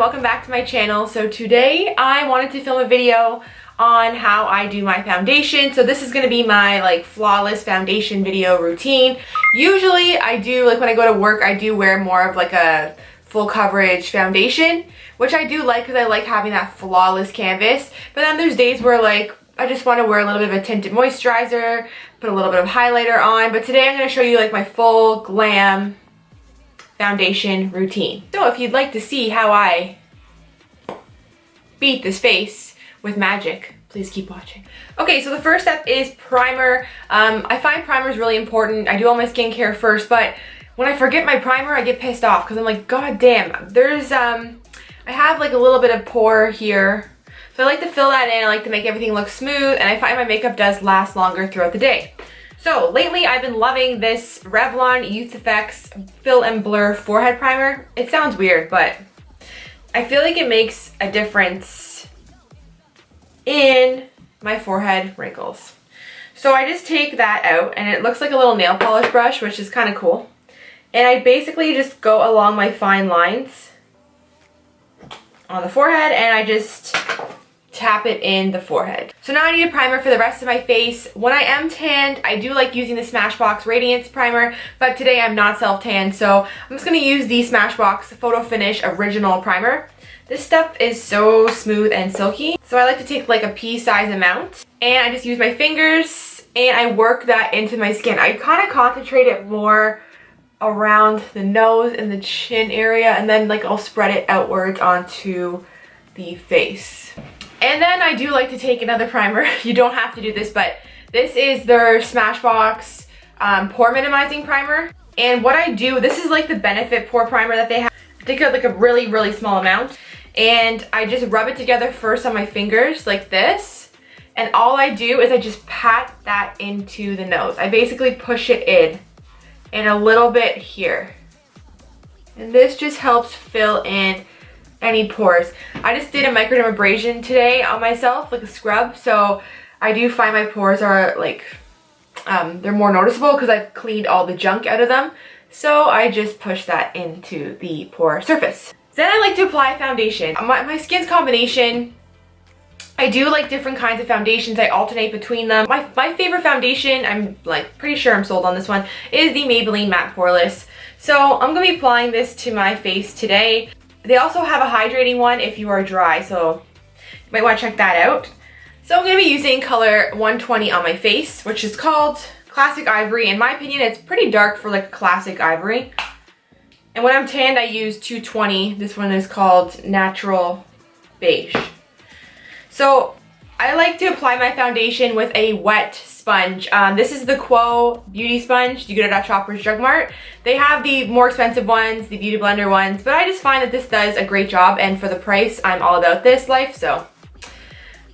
welcome back to my channel. So today I wanted to film a video on how I do my foundation. So this is going to be my flawless foundation video routine. Usually I do, when I go to work, I do wear more of a full coverage foundation, which I do like because I like having that flawless canvas. But then there's days where I just want to wear a little bit of a tinted moisturizer, put a little bit of highlighter on. But today I'm going to show you my full glam foundation routine. So if you'd like to see how I beat this face with magic, please keep watching. Okay, so the first step is primer. I find primer is really important. I do all my skincare first, but when I forget my primer, I get pissed off because I'm like, god damn, there's I have a little bit of pore here. So I like to fill that in. I like to make everything look smooth, and I find my makeup does last longer throughout the day. So lately I've been loving this Revlon Youth FX Fill and Blur Forehead Primer. It sounds weird, but I feel like it makes a difference in my forehead wrinkles. So I just take that out, and it looks like a little nail polish brush, which is kind of cool. And I basically just go along my fine lines on the forehead, and I just tap it in the forehead. So now I need a primer for the rest of my face. When I am tanned, I do like using the Smashbox Radiance Primer, but today I'm not self-tanned, so I'm just going to use the Smashbox Photo Finish Original Primer. This stuff is so smooth and silky, so I like to take a pea-size amount, and I just use my fingers, and I work that into my skin. I kind of concentrate it more around the nose and the chin area, and then I'll spread it outwards onto the face. And then I do like to take another primer. You don't have to do this, but this is their Smashbox Pore Minimizing Primer. And what I do, this is the Benefit Pore Primer that they have. I take out a really, really small amount, and I just rub it together first on my fingers like this. And all I do is I just pat that into the nose. I basically push it in and a little bit here. And this just helps fill in any pores. I just did a microdermabrasion today on myself, a scrub, so I do find my pores are they're more noticeable because I've cleaned all the junk out of them. So I just push that into the pore surface. Then I like to apply foundation. My skin's combination, I do like different kinds of foundations. I alternate between them. My favorite foundation, I'm pretty sure I'm sold on this one, is the Maybelline Matte Poreless. So I'm going to be applying this to my face today. They also have a hydrating one if you are dry, so you might want to check that out. So I'm going to be using color 120 on my face, which is called Classic Ivory. In my opinion, it's pretty dark for classic ivory. And when I'm tanned, I use 220. This one is called Natural Beige. So I like to apply my foundation with a wet sponge. This is the Quo Beauty Sponge. You get it at Shoppers Drug Mart. They have the more expensive ones, the Beauty Blender ones, but I just find that this does a great job, and for the price, I'm all about this life. So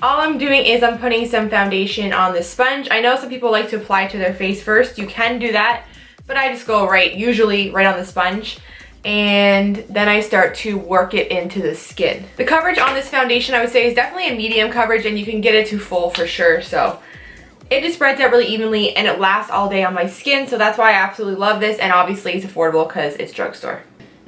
all I'm doing is I'm putting some foundation on this sponge. I know some people like to apply to their face first. You can do that, but I just go usually right on the sponge, and then I start to work it into the skin. The coverage on this foundation, I would say, is definitely a medium coverage, and you can get it to full for sure. So it just spreads out really evenly, and it lasts all day on my skin, so that's why I absolutely love this, and obviously it's affordable because it's drugstore.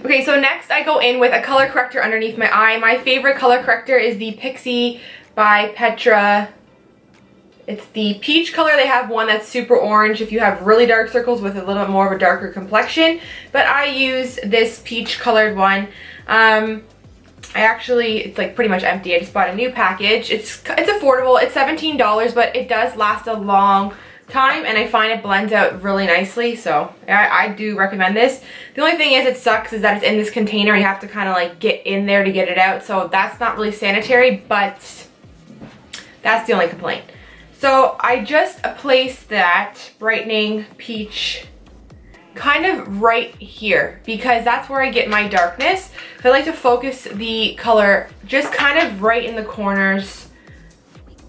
Okay, so next I go in with a color corrector underneath my eye. My favorite color corrector is the Pixi by Petra. It's the peach color. They have one that's super orange if you have really dark circles with a little bit more of a darker complexion, but I use this peach colored one. It's pretty much empty. I just bought a new package. It's affordable. It's $17, but it does last a long time, and I find it blends out really nicely, so I do recommend this. The only thing is, it sucks is that it's in this container. You have to kind of get in there to get it out, so that's not really sanitary, but that's the only complaint. So I just place that brightening peach kind of right here, because that's where I get my darkness. So I like to focus the color just kind of right in the corners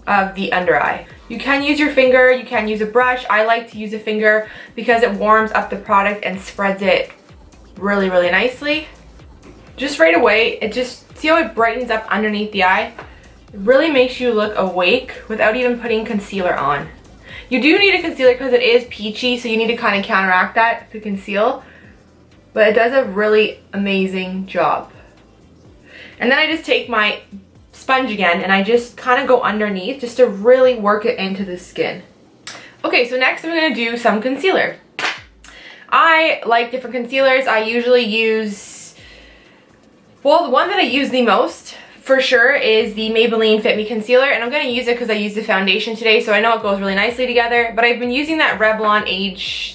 of the under eye. You can use your finger, you can use a brush. I like to use a finger because it warms up the product and spreads it really, really nicely. Just right away, see how it brightens up underneath the eye? It really makes you look awake without even putting concealer on. You do need a concealer because it is peachy, so you need to kind of counteract that to conceal. But it does a really amazing job. And then I just take my sponge again and I just kind of go underneath just to really work it into the skin. Okay, so next I'm going to do some concealer. I like different concealers. I usually use, well, the one that I use the most for sure is the Maybelline Fit Me Concealer, and I'm going to use it because I used the foundation today, so I know it goes really nicely together. But I've been using that Revlon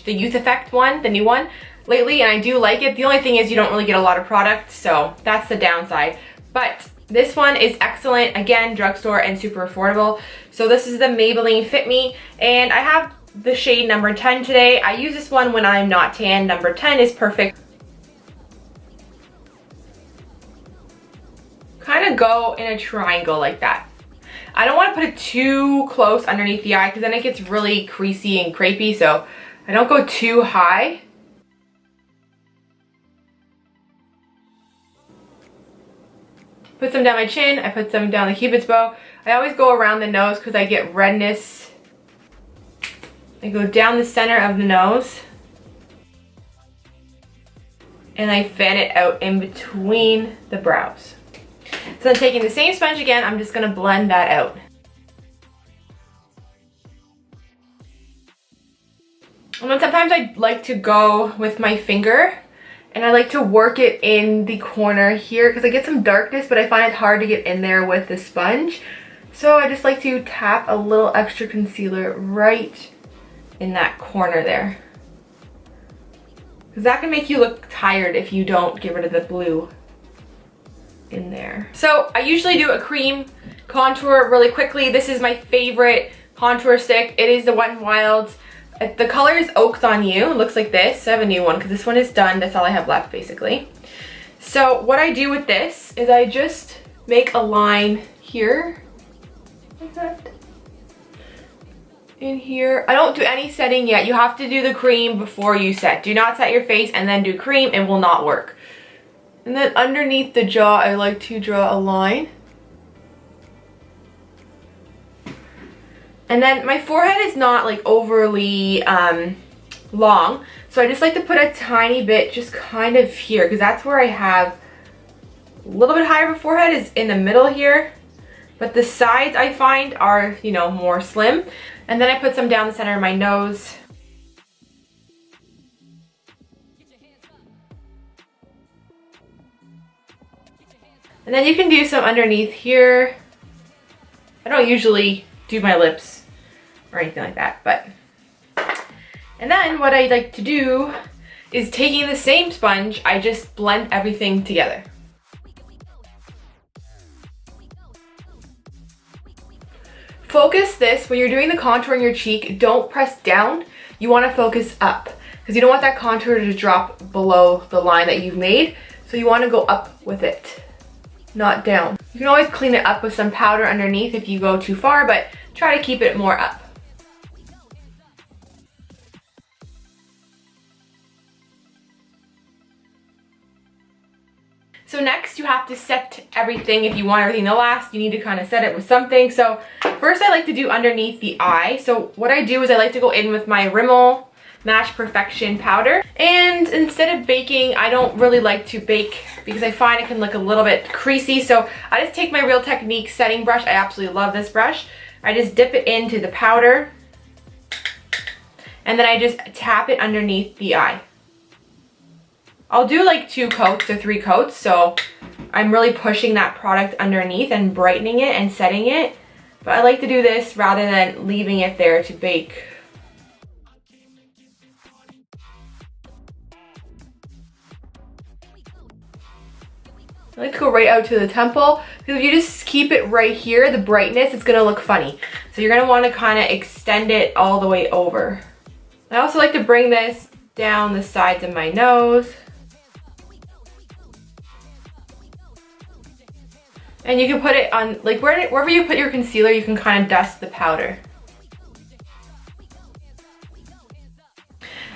the Youth FX one, the new one, lately, and I do like it. The only thing is you don't really get a lot of product, so that's the downside. But this one is excellent. Again, drugstore and super affordable. So this is the Maybelline Fit Me, and I have the shade number 10 today. I use this one when I'm not tan. Number 10 is perfect. Kind of go in a triangle like that. I don't want to put it too close underneath the eye because then it gets really creasy and crepey, so I don't go too high. Put some down my chin, I put some down the cupid's bow. I always go around the nose because I get redness. I go down the center of the nose. And I fan it out in between the brows. So I'm taking the same sponge again, I'm just going to blend that out. And then sometimes I like to go with my finger and I like to work it in the corner here because I get some darkness, but I find it hard to get in there with the sponge. So I just like to tap a little extra concealer right in that corner there. Because that can make you look tired if you don't get rid of the blue in there. So I usually do a cream contour really quickly. This is my favorite contour stick. It is the WetnWild. The color is Oaks on You. It looks like this. I have a new one because this one is done. That's all I have left basically. So what I do with this is I just make a line here. Like that. In here. I don't do any setting yet. You have to do the cream before you set. Do not set your face and then do cream. It will not work. And then underneath the jaw, I like to draw a line. And then my forehead is not like overly long. So I just like to put a tiny bit just kind of here because that's where I have a little bit higher of a forehead is in the middle here. But the sides I find are, you know, more slim. And then I put some down the center of my nose. And then you can do some underneath here. I don't usually do my lips or anything like that, but. And then what I like to do is taking the same sponge, I just blend everything together. Focus this, when you're doing the contour in your cheek, don't press down. You want to focus up because you don't want that contour to drop below the line that you've made. So you want to go up with it, not down. You can always clean it up with some powder underneath if you go too far, but try to keep it more up. So next you have to set everything. If you want everything to last, you need to kind of set it with something. So first I like to do underneath the eye. So what I do is I like to go in with my Rimmel Match Perfection powder. And instead of baking, I don't really like to bake because I find it can look a little bit creasy. So I just take my Real Technique setting brush. I absolutely love this brush. I just dip it into the powder. And then I just tap it underneath the eye. I'll do like 2 coats or 3 coats, so I'm really pushing that product underneath and brightening it and setting it. But I like to do this rather than leaving it there to bake. I like to go right out to the temple because if you just keep it right here, the brightness, it's gonna look funny. So you're gonna wanna kinda extend it all the way over. I also like to bring this down the sides of my nose. And you can put it on, like wherever you put your concealer, you can kind of dust the powder.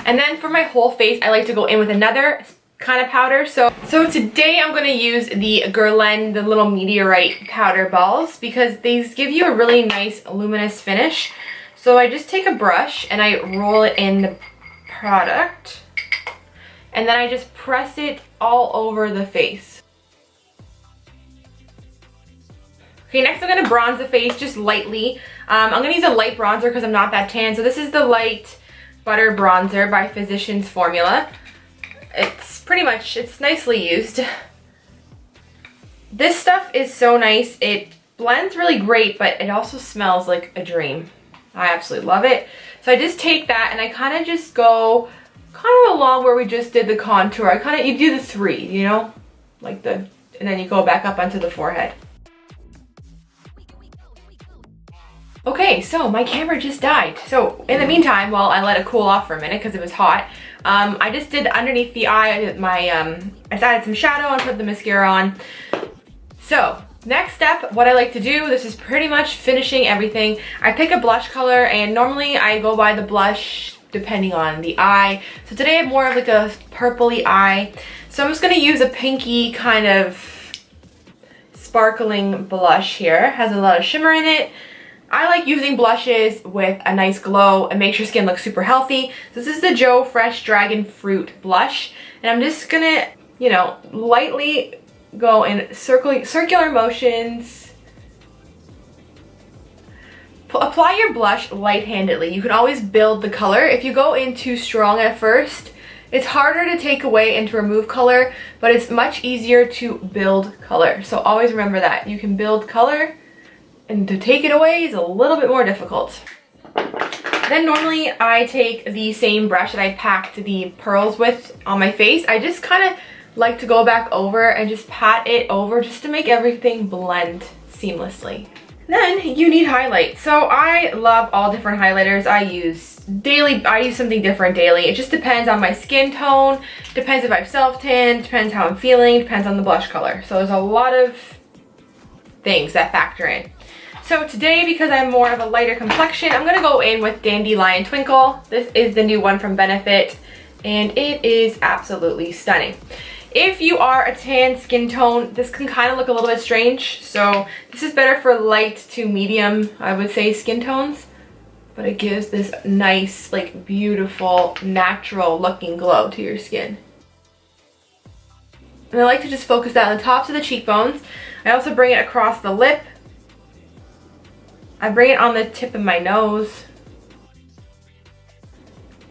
And then for my whole face, I like to go in with another kind of powder. So today I'm going to use the Guerlain, the little meteorite powder balls, because these give you a really nice luminous finish. So I just take a brush and I roll it in the product. And then I just press it all over the face. Okay, next I'm gonna bronze the face just lightly. I'm gonna use a light bronzer because I'm not that tan. So this is the Light Butter Bronzer by Physicians Formula. It's pretty much, it's nicely used. This stuff is so nice. It blends really great, but it also smells like a dream. I absolutely love it. So I just take that and I kind of just go kind of along where we just did the contour. You do the 3, you know, like and then you go back up onto the forehead. Okay, so my camera just died. So in the meantime, while I let it cool off for a minute because it was hot, I just did underneath the eye, I just added some shadow and put the mascara on. So next step, what I like to do, this is pretty much finishing everything. I pick a blush color and normally I go by the blush depending on the eye. So today I have more of like a purpley eye. So I'm just gonna use a pinky kind of sparkling blush here. It has a lot of shimmer in it. I like using blushes with a nice glow and makes your skin look super healthy. So this is the Joe Fresh Dragon Fruit blush. And I'm just gonna, you know, lightly go in circular motions. Apply your blush light-handedly. You can always build the color. If you go in too strong at first, it's harder to take away and to remove color, but it's much easier to build color. So always remember that. You can build color, and to take it away is a little bit more difficult. Then normally I take the same brush that I packed the pearls with on my face. I just kind of like to go back over and just pat it over just to make everything blend seamlessly. Then you need highlight. So I love all different highlighters. I use something different daily. It just depends on my skin tone, depends if I've self-tanned, depends how I'm feeling, depends on the blush color. So there's a lot of things that factor in. So today, because I'm more of a lighter complexion, I'm gonna go in with Dandelion Twinkle. This is the new one from Benefit, and it is absolutely stunning. If you are a tan skin tone, this can kind of look a little bit strange. So this is better for light to medium, I would say, skin tones. But it gives this nice, like, beautiful, natural looking glow to your skin. And I like to just focus that on the tops of the cheekbones. I also bring it across the lip. I bring it on the tip of my nose.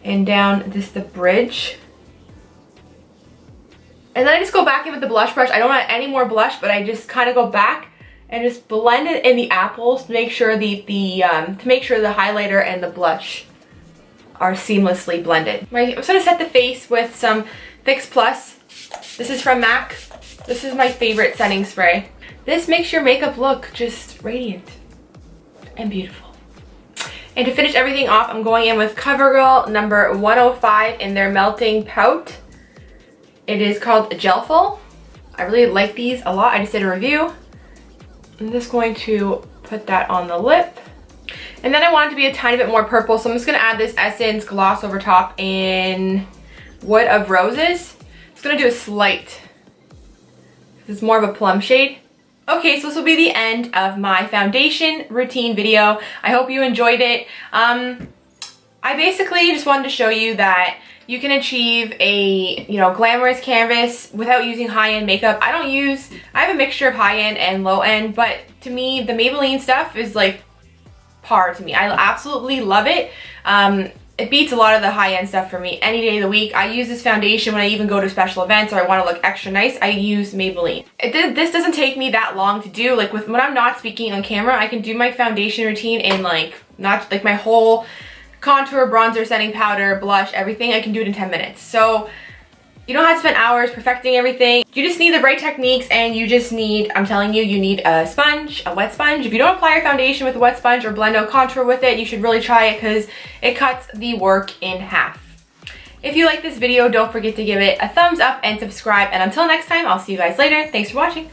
And down just the bridge. And then I just go back in with the blush brush. I don't want any more blush, but I just kind of go back and just blend it in the apples to make sure the highlighter and the blush are seamlessly blended. I'm just gonna set the face with some Fix Plus. This is from MAC. This is my favorite setting spray. This makes your makeup look just radiant and beautiful. And to finish everything off, I'm going in with CoverGirl number 105 in their Melting Pout. It is called Gelful. I really like these a lot. I just did a review. I'm just going to put that on the lip. And then I want it to be a tiny bit more purple, so I'm just gonna add this Essence gloss over top in Wood of Roses. I'm just gonna do a slight, this is more of a plum shade. Okay, so this will be the end of my foundation routine video. I hope you enjoyed it. I basically just wanted to show you that you can achieve a, glamorous canvas without using high-end makeup. I have a mixture of high-end and low-end, but to me, the Maybelline stuff is like par to me. I absolutely love it. It beats a lot of the high-end stuff for me any day of the week. I use this foundation when I even go to special events or I want to look extra nice. I use Maybelline. This doesn't take me that long to do. Like when I'm not speaking on camera, I can do my foundation routine in my whole contour, bronzer, setting powder, blush, everything. I can do it in 10 minutes. So you don't have to spend hours perfecting everything. You just need the right techniques, and you just need, I'm telling you, you need a sponge, a wet sponge. If you don't apply your foundation with a wet sponge or blend out contour with it, you should really try it because it cuts the work in half. If you like this video, don't forget to give it a thumbs up and subscribe. And until next time, I'll see you guys later. Thanks for watching.